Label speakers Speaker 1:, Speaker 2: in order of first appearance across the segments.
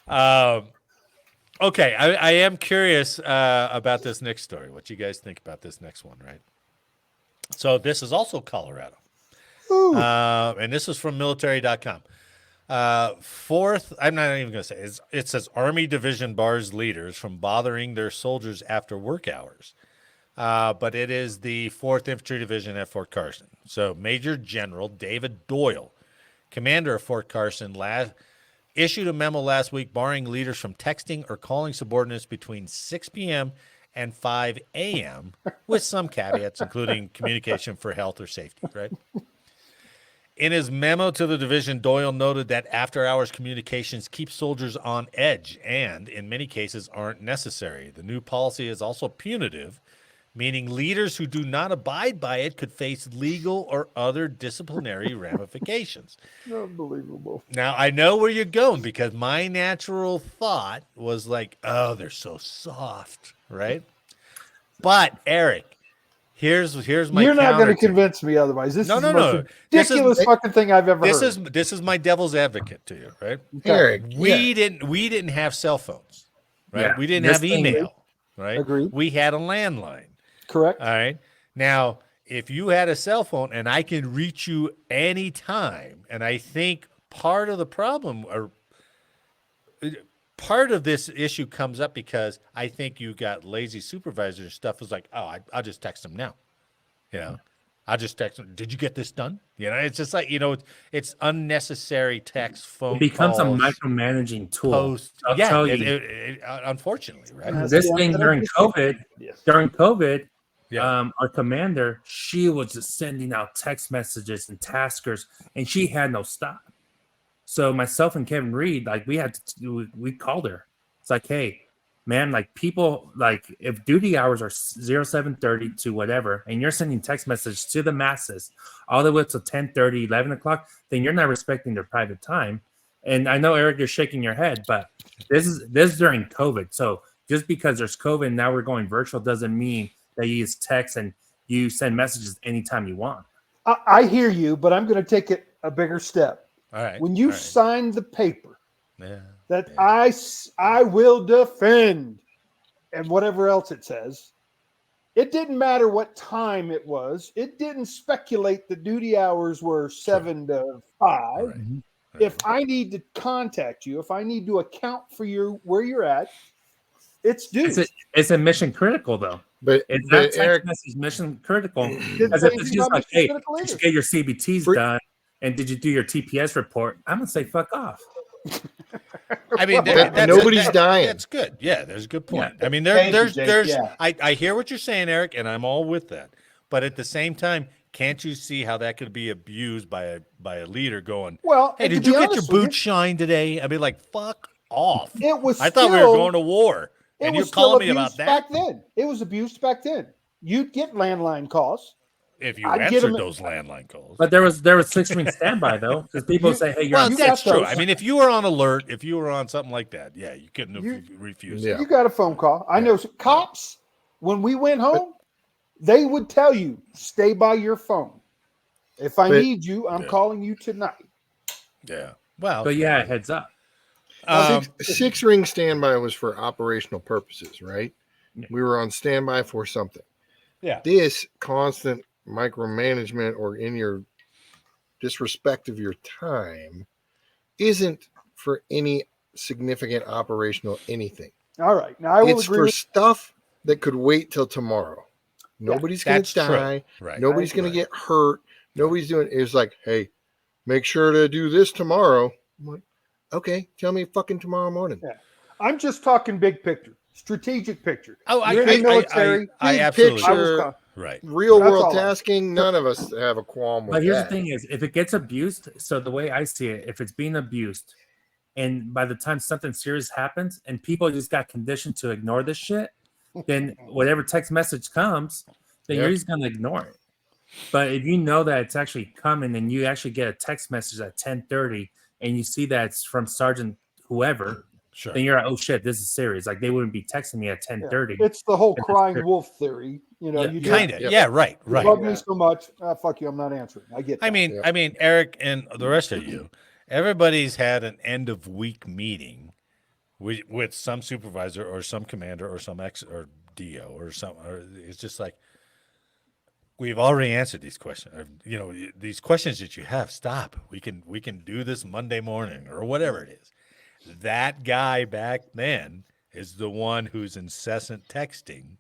Speaker 1: Um, okay, I am curious about this next story. What you guys think about this next one, right? So this is also Colorado.
Speaker 2: Ooh.
Speaker 1: And this is from military.com. Fourth, I'm not even going to say it says Army Division bars leaders from bothering their soldiers after work hours. But it is the 4th Infantry Division at Fort Carson. So Major General David Doyle, commander of Fort Carson, issued a memo last week barring leaders from texting or calling subordinates between 6 p.m. and 5 a.m. with some caveats, including communication for health or safety, right? In his memo to the division, Doyle noted that after-hours communications keep soldiers on edge and, in many cases, aren't necessary. The new policy is also punitive, meaning leaders who do not abide by it could face legal or other disciplinary ramifications.
Speaker 2: Unbelievable.
Speaker 1: Now, I know where you're going because my natural thought was like, oh, they're so soft, right? But, Eric, here's my
Speaker 2: You're not going to
Speaker 1: counter to
Speaker 2: convince me otherwise. This
Speaker 1: No,
Speaker 2: is
Speaker 1: no,
Speaker 2: the most
Speaker 1: no.
Speaker 2: ridiculous fucking thing I've ever heard.
Speaker 1: This is my devil's advocate to you, right?
Speaker 3: Eric,
Speaker 1: We didn't have cell phones, right?
Speaker 3: Yeah.
Speaker 1: We didn't
Speaker 3: This
Speaker 1: have
Speaker 3: thing-
Speaker 1: email, right?
Speaker 2: Agreed.
Speaker 1: We had a landline.
Speaker 2: Correct.
Speaker 1: All right. Now, if you had a cell phone and I can reach you anytime, and I think part of the problem or part of this issue comes up because I think you got lazy supervisors and stuff is like, oh, I'll just text them now. You know, I'll just text them. Did you get this done? You know, it's just like, it's unnecessary text, phone
Speaker 3: It becomes
Speaker 1: calls,
Speaker 3: a micromanaging tool.
Speaker 1: post.
Speaker 3: I'll
Speaker 1: Yeah,
Speaker 3: tell you.
Speaker 1: unfortunately, right?
Speaker 3: This thing during COVID,
Speaker 1: Yeah.
Speaker 3: our commander, she was just sending out text messages and taskers, and she had no stop. So myself and Kevin Reed, like we called her. It's like, hey, man, like people, like if duty hours are 07:30 to whatever, and you're sending text messages to the masses all the way up to 10:30, 11 o'clock, then you're not respecting their private time. And I know, Eric, you're shaking your head, but this is during COVID. So just because there's COVID and now we're going virtual doesn't mean that you use text and you send messages anytime you want.
Speaker 2: I hear you, but I'm going to take it a bigger step.
Speaker 1: All right.
Speaker 2: When you
Speaker 1: all right.
Speaker 2: signed the paper
Speaker 1: Yeah.
Speaker 2: that I will defend and whatever else it says, it didn't matter what time it was. It didn't speculate the duty hours were 7 to 5.
Speaker 1: Right.
Speaker 2: If I need to contact you, if I need to account for where you're at, it's due.
Speaker 3: It's a mission critical though.
Speaker 4: But
Speaker 3: It's not text
Speaker 4: Eric,
Speaker 3: message mission critical.
Speaker 2: Didn't
Speaker 3: As
Speaker 2: say
Speaker 3: if it's
Speaker 2: anything
Speaker 3: just
Speaker 2: about
Speaker 3: like,
Speaker 2: mission
Speaker 3: hey,
Speaker 2: critical
Speaker 3: did you
Speaker 2: either.
Speaker 3: get your CBTs done? And did you do your TPS report? I'm gonna say fuck off.
Speaker 1: I mean,
Speaker 4: nobody's dying.
Speaker 1: That's good. Yeah, there's a good point. I mean,
Speaker 5: Thank you,
Speaker 1: there's,
Speaker 5: Jake. Yeah.
Speaker 1: I hear what you're saying, Eric, and I'm all with that. But at the same time, can't you see how that could be abused by a leader going,
Speaker 2: Well,
Speaker 1: hey,
Speaker 2: and to
Speaker 1: did you
Speaker 2: be
Speaker 1: get your
Speaker 2: honest with
Speaker 1: boots shined today? I'd be like, fuck off.
Speaker 2: It was
Speaker 1: I thought we were
Speaker 2: still-
Speaker 1: going to war.
Speaker 2: It
Speaker 1: And
Speaker 2: was
Speaker 1: you're
Speaker 2: still
Speaker 1: calling me
Speaker 2: abused
Speaker 1: about that?
Speaker 2: back then. It was abused back then. You'd get landline calls.
Speaker 1: If you
Speaker 2: I'd get
Speaker 1: answered
Speaker 2: 'em-
Speaker 1: those landline calls.
Speaker 3: But there was 6-ring standby though, because people say, hey, you're
Speaker 1: Well,
Speaker 3: on
Speaker 2: You
Speaker 1: that's
Speaker 2: got
Speaker 1: true.
Speaker 2: those.
Speaker 1: I mean, if you were on alert, if you were on something like that, yeah, you couldn't
Speaker 2: You-
Speaker 1: refuse.
Speaker 4: Yeah.
Speaker 2: You got a phone call. I know cops, when we went home, they would tell you, stay by your phone. If I
Speaker 4: But-
Speaker 2: need you, I'm calling you tonight.
Speaker 1: Yeah. Well,
Speaker 3: But yeah, heads up.
Speaker 4: Six ring standby was for operational purposes, right?
Speaker 3: Yeah.
Speaker 4: We were on standby for something.
Speaker 1: yeah.
Speaker 4: This constant micromanagement or in your disrespect of your time isn't for any significant operational anything.
Speaker 2: All right. Now, I will
Speaker 4: It's
Speaker 2: agree
Speaker 4: for
Speaker 2: with
Speaker 4: stuff that could wait till tomorrow. Nobody's going
Speaker 1: That's
Speaker 4: to
Speaker 1: true.
Speaker 4: die.
Speaker 1: Right.
Speaker 4: Nobody's going to get hurt. Nobody's doing it's like, hey, make sure to do this tomorrow. I'm like, okay, tell me fucking tomorrow morning.
Speaker 2: Yeah. I'm just talking big picture, strategic picture.
Speaker 1: Oh,
Speaker 2: You're in the military.
Speaker 1: I
Speaker 4: Big
Speaker 1: absolutely
Speaker 2: I was
Speaker 4: picture.
Speaker 2: con-
Speaker 1: right.
Speaker 4: Real
Speaker 2: That's
Speaker 4: world
Speaker 2: all.
Speaker 4: tasking, none of us have a qualm with
Speaker 3: But here's
Speaker 4: that.
Speaker 3: the thing is, if it gets abused, so the way I see it, if it's being abused, and by the time something serious happens and people just got conditioned to ignore this shit, then whatever text message comes, then you're
Speaker 4: Yep.
Speaker 3: just gonna ignore it. But if you know that it's actually coming and you actually get a text message at 10:30 and you see that it's from Sergeant whoever,
Speaker 1: Sure.
Speaker 3: then you're like, oh shit, this is serious. Like they wouldn't be texting me at 10:30.
Speaker 2: It's the whole
Speaker 3: If it's
Speaker 2: crying
Speaker 3: fair.
Speaker 2: wolf theory. You know,
Speaker 1: Yeah,
Speaker 2: you
Speaker 1: kind of.
Speaker 4: Yep.
Speaker 1: Yeah, right,
Speaker 2: You
Speaker 1: right.
Speaker 2: love me so much. Fuck you. I'm not answering. I get that.
Speaker 1: I mean, Eric and the rest of you, everybody's had an end of week meeting with some supervisor or some commander or some ex or DO or some, or it's just like, we've already answered these questions. These questions that you have, stop. We can do this Monday morning or whatever it is. That guy back then is the one who's incessant texting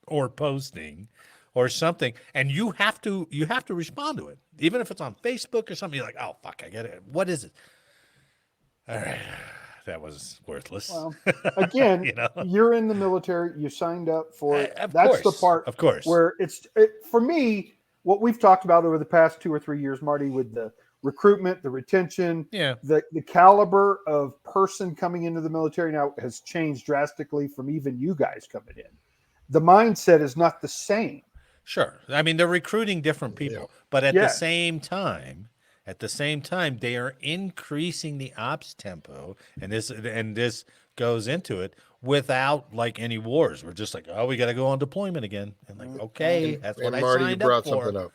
Speaker 1: or posting or something, and you have to respond to it, even if it's on Facebook or something. You're like, oh fuck, I get it. What is it? All right, that was worthless.
Speaker 2: Well, again,
Speaker 1: You know?
Speaker 2: you're in the military. You signed up for it.
Speaker 1: Of
Speaker 2: That's
Speaker 1: course,
Speaker 2: the part,
Speaker 1: of course,
Speaker 2: where for me. What we've talked about over the past 2 or 3 years, Marty, with the recruitment, the retention,
Speaker 1: yeah,
Speaker 2: the caliber of person coming into the military now has changed drastically from even you guys coming in. The mindset is not the same.
Speaker 1: sure. I mean, they're recruiting different people, but at the same time, they are increasing the ops tempo, and this goes into it without like any wars. We're just like, oh, we got to go on deployment again, and like, okay, that's what I
Speaker 4: Marty,
Speaker 1: signed
Speaker 4: you brought
Speaker 1: up for.
Speaker 4: something up.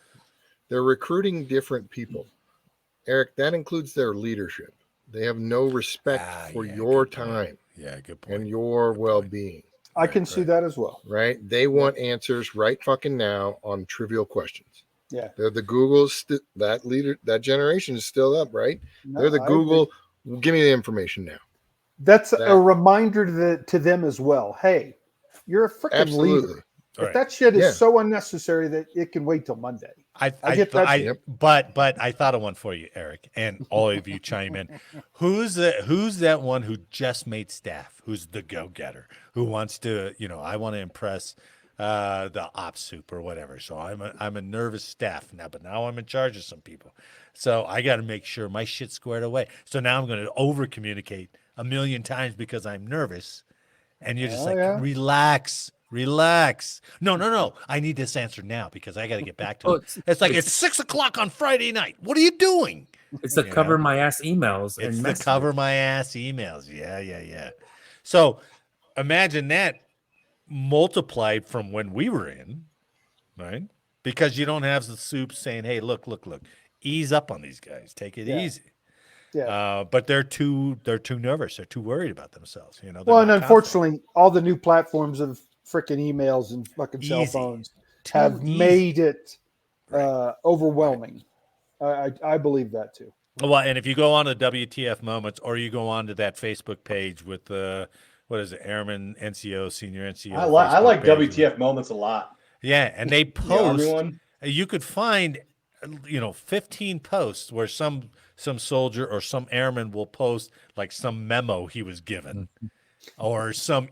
Speaker 4: They're recruiting different people. Eric, that includes their leadership. They have no respect for your time.
Speaker 1: Yeah, good point.
Speaker 4: And your well-being.
Speaker 2: I can see that as well.
Speaker 4: Right? They want answers right fucking now on trivial questions.
Speaker 2: Yeah.
Speaker 4: They're the Googles. That generation is still up, right?
Speaker 2: No,
Speaker 4: They're the
Speaker 2: I
Speaker 4: Google.
Speaker 2: agree.
Speaker 4: Give me the information now.
Speaker 2: That's a reminder to them as well. Hey, you're a freaking leader. But that shit is so unnecessary that it can wait till Monday.
Speaker 1: I get that. But I thought of one for you, Eric, and all of you chime in. Who's that one who just made staff? Who's the go-getter? Who wants to, I want to impress the ops soup or whatever. So I'm a nervous staff now, but now I'm in charge of some people. So I got to make sure my shit's squared away. So now I'm going to over communicate a million times because I'm nervous, and you're just relax. No. I need this answer now because I got to get back to it. It's 6:00 on Friday night. What are you doing?
Speaker 3: It's the cover my ass emails.
Speaker 1: It's the cover my ass emails. Yeah. So imagine that multiplied from when we were in, right? Because you don't have the soup saying, "Hey, look, ease up on these guys. Take it easy." Yeah. But they're too nervous. They're too worried about themselves.
Speaker 2: Well, and unfortunately, all the new platforms of freaking emails and fucking cell phones have made it overwhelming. I believe that too.
Speaker 1: Well, and if you go on to WTF Moments, or you go on to that Facebook page with what is it, Airman NCO, Senior NCO.
Speaker 5: I like WTF Moments a lot.
Speaker 1: Yeah, and they post. You could find, 15 posts where some soldier or some airman will post like some memo he was given. Or some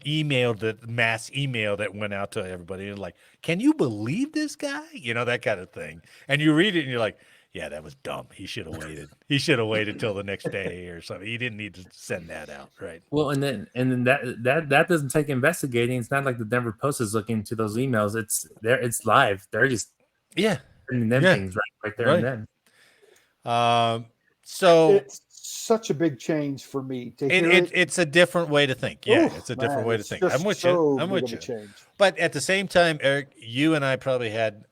Speaker 1: mass email that went out to everybody, and like, can you believe this guy? That kind of thing. And you read it and you're like, yeah, that was dumb. He should have waited. He should have waited till the next day or something. He didn't need to send that out, right?
Speaker 3: Well, and then that doesn't take investigating. It's not like the Denver Post is looking into those emails. It's live. They're just sending them things right there and then.
Speaker 1: So
Speaker 2: it's such a big change for me to hear
Speaker 1: it's a different way to think. Yeah, it's a different way to think. I'm with you. I'm with you.
Speaker 2: Change.
Speaker 1: But at the same time, Eric, you and I probably had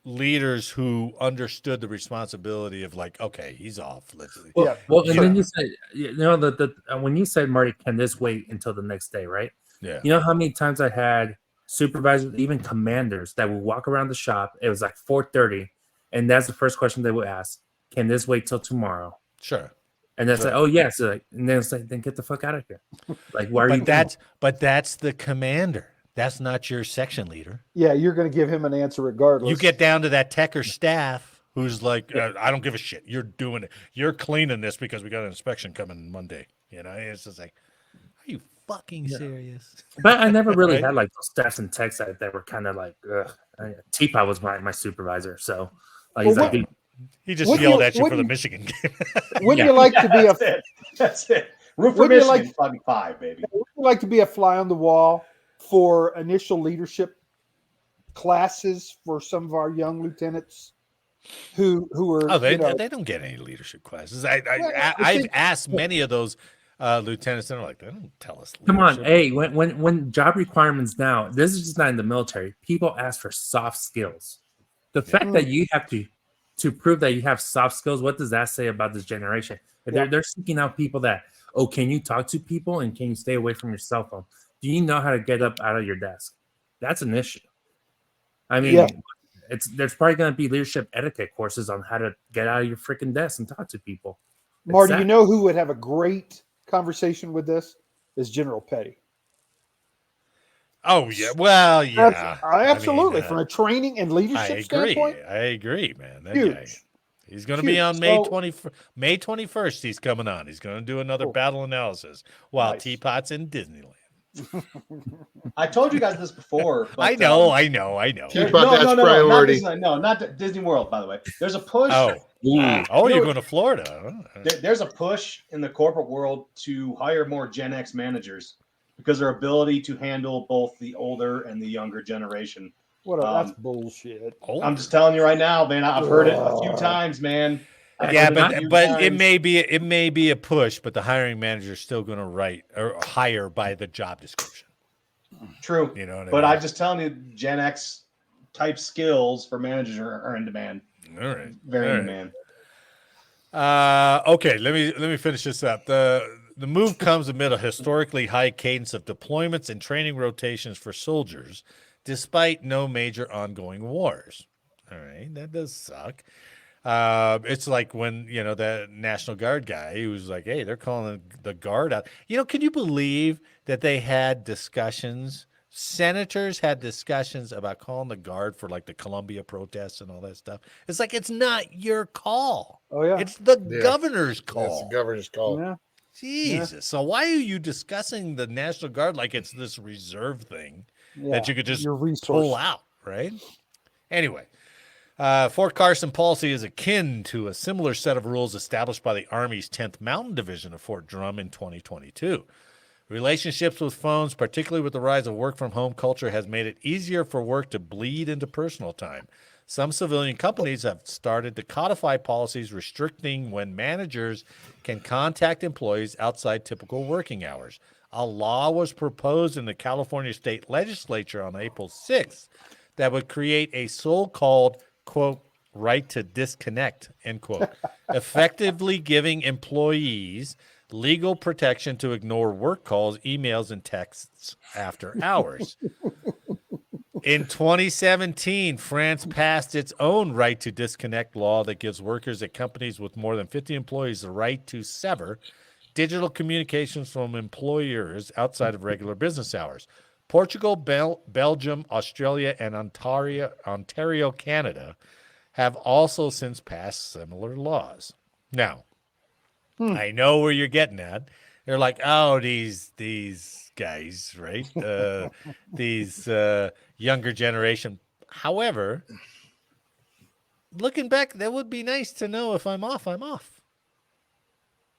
Speaker 1: leaders who understood the responsibility of like, okay, he's off.
Speaker 3: And then you said, when you said, Marty, can this wait until the next day, right?
Speaker 1: Yeah.
Speaker 3: You know how many times I had supervisors, even commanders, that would walk around the shop. It was like 4:30, and that's the first question they would ask. Can this wait till tomorrow?
Speaker 1: Sure.
Speaker 3: And that's like, oh yes. Yeah. So and then it's like, then get the fuck out of here. Like, why are you?
Speaker 1: But that's the commander. That's not your section leader.
Speaker 2: Yeah, you're going to give him an answer regardless.
Speaker 1: You get down to that tech or staff who's like, I don't give a shit. You're doing it. You're cleaning this because we got an inspection coming Monday. It's just like, are you fucking serious?
Speaker 3: But I never really had like those staffs and techs that were kind of like, Teapot was my supervisor. So like,
Speaker 1: he just yelled at you for the Michigan game.
Speaker 2: Wouldn't you like to be
Speaker 5: That's it. Root for Michigan, 5, baby.
Speaker 2: Would you like to be a fly on the wall for initial leadership classes for some of our young lieutenants who are?
Speaker 1: They don't get any leadership classes. I've asked many of those lieutenants, and they're like, they don't tell us.
Speaker 3: Come on, hey, when job requirements now, this is just not in the military. People ask for soft skills. The fact that you have to to prove that you have soft skills, what does that say about this generation? If they're seeking out people that, oh, can you talk to people and can you stay away from your cell phone? Do you know how to get up out of your desk? That's an issue. I mean, there's probably going to be leadership etiquette courses on how to get out of your freaking desk and talk to people.
Speaker 2: Marty, you know who would have a great conversation with this? Is General Petty.
Speaker 1: Oh yeah, well yeah,
Speaker 2: absolutely.
Speaker 1: I mean,
Speaker 2: from a training and leadership standpoint.
Speaker 1: I agree, man. That
Speaker 2: Huge.
Speaker 1: guy, he's going to be on
Speaker 2: So-
Speaker 1: May 21st. He's coming on. He's going to do another battle analysis while
Speaker 2: Nice.
Speaker 1: Teapot's in Disneyland.
Speaker 5: I told you guys this before. But,
Speaker 1: I know.
Speaker 4: Teapot, that's priority.
Speaker 5: Not Disney World, by the way. There's a push.
Speaker 1: You're going to Florida.
Speaker 5: There's a push in the corporate world to hire more Gen X managers because their ability to handle both the older and the younger generation.
Speaker 2: That's bullshit.
Speaker 5: I'm just telling you right now, man. I've heard it a few times, man.
Speaker 1: Yeah, but it may be a push, but the hiring manager is still going to write or hire by the job description.
Speaker 5: True.
Speaker 1: You know what I
Speaker 5: but
Speaker 1: mean?
Speaker 5: I'm just telling you, Gen X type skills for managers are in demand.
Speaker 1: All right.
Speaker 5: Very in demand.
Speaker 1: Okay, let me finish this up. The move comes amid a historically high cadence of deployments and training rotations for soldiers, despite no major ongoing wars. All right, that does suck. It's like when, the National Guard guy, he was like, hey, they're calling the Guard out. Can you believe that they had discussions? Senators had discussions about calling the Guard for like the Columbia protests and all that stuff. It's like, it's not your call.
Speaker 2: Oh, yeah.
Speaker 1: It's the governor's call.
Speaker 4: That's the governor's call.
Speaker 2: Yeah.
Speaker 1: Jesus.
Speaker 2: Yeah.
Speaker 1: So why are you discussing the National Guard like it's this reserve thing that you could just
Speaker 2: your resource.
Speaker 1: pull out, right? Anyway, Fort Carson policy is akin to a similar set of rules established by the Army's 10th Mountain Division of Fort Drum in 2022. Relationships with phones, particularly with the rise of work-from-home culture, has made it easier for work to bleed into personal time. Some civilian companies have started to codify policies restricting when managers can contact employees outside typical working hours. A law was proposed in the California State Legislature on April 6th that would create a so-called, quote, right to disconnect, end quote, effectively giving employees legal protection to ignore work calls, emails, and texts after hours. In 2017, France passed its own right to disconnect law that gives workers at companies with more than 50 employees the right to sever digital communications from employers outside of regular business hours. Portugal, Belgium, Australia, and Ontario, Canada have also since passed similar laws. Now, I know where you're getting at. They're like, oh, these guys, right? These younger generation. However, looking back, that would be nice to know if I'm off, I'm off.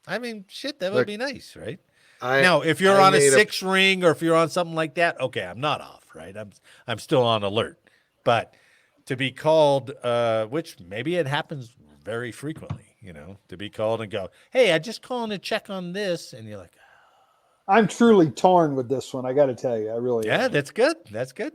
Speaker 1: I mean, shit, that would be nice, right? Now, if you're on a 6 ring or if you're on something like that, okay, I'm not off, right? I'm still on alert. But to be called, which maybe it happens very frequently, to be called and go, hey, I just calling to check on this. And you're like,
Speaker 2: I'm truly torn with this one. I got to tell you, I really am.
Speaker 1: That's good. That's good.